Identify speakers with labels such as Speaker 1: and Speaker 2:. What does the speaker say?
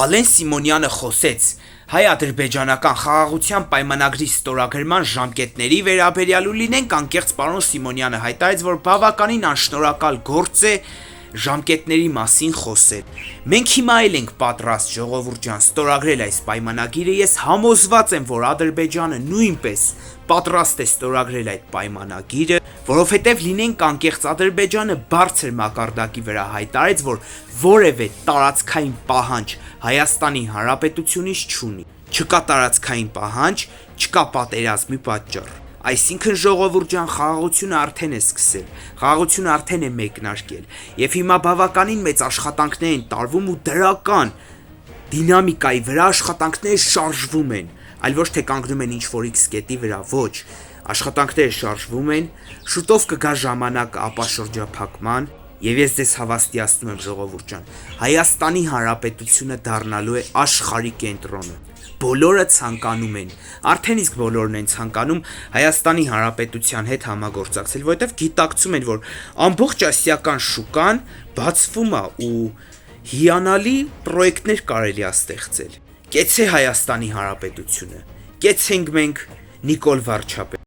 Speaker 1: Ալեն Սիմոնյանը խոսեց հայ-ադրբեջանական խաղաղության պայմանագրի ստորագրման ժամկետների վերաբերյալ ու լինենք անկեղծ, պարոն Սիմոնյանը հայտարարեց, որ բավականին անշնորհակալ գործ է ժամկետների մասին խոսել։ Մենք հիմա էլ ենք պատրաստ, ժողովուրդ ջան, ստորագրել այս պայմանագիրը։ Ես համոզված եմ, որ Ադրբեջանը նույնպես պատրաստ է ստորագրել այդ պայմանագիրը, որովհետև լինենք անկեղծ, Ադրբեջանը բարձր մակարդակի վրա հայտարարեց, որ որևէ տարածքային պահանջ Հայաստանի Հանրապետությունից չունի։ Չկա տարածքային պահանջ, չկա պատերազմի պատճառ։ Այսինքն ժողովուրդ ջան, խաղաղությունը արդեն է սկսել, խաղաղությունը արդեն է մեկնարկել, եւ հիմա բավականին մեծ աշխատանքներ են տարվում ու դրական դինամիկայի վրա աշխատանքները շարժվում են, այլ ոչ թե կանգնում են ինչ-որ X կետի վրա, ոչ, աշխատանքները շարժվում են, շուտով կգա ժամանակը ապաշրջափակման, եւ ես ձեզ հավաստիացնում եմ ժողովուրդ ջան, Հայաստանի Հանրապետությունը դառնալու է աշխարհի կենտրոնը։ Բոլորը ցանկանում են, արդեն իսկ բոլորն են ցանկանում Հայաստանի Հանրապետության հետ համագործակցել, որովհետև գիտակցում են, որ ամբողջ ասիական շուկան բացվում է ու հիանալի պրոյեկտներ կարելի է ստեղծել։ Կեցե Հայաստանի Հանրապետությունը, կեցենք մենք Նիկոլ Վարչապետ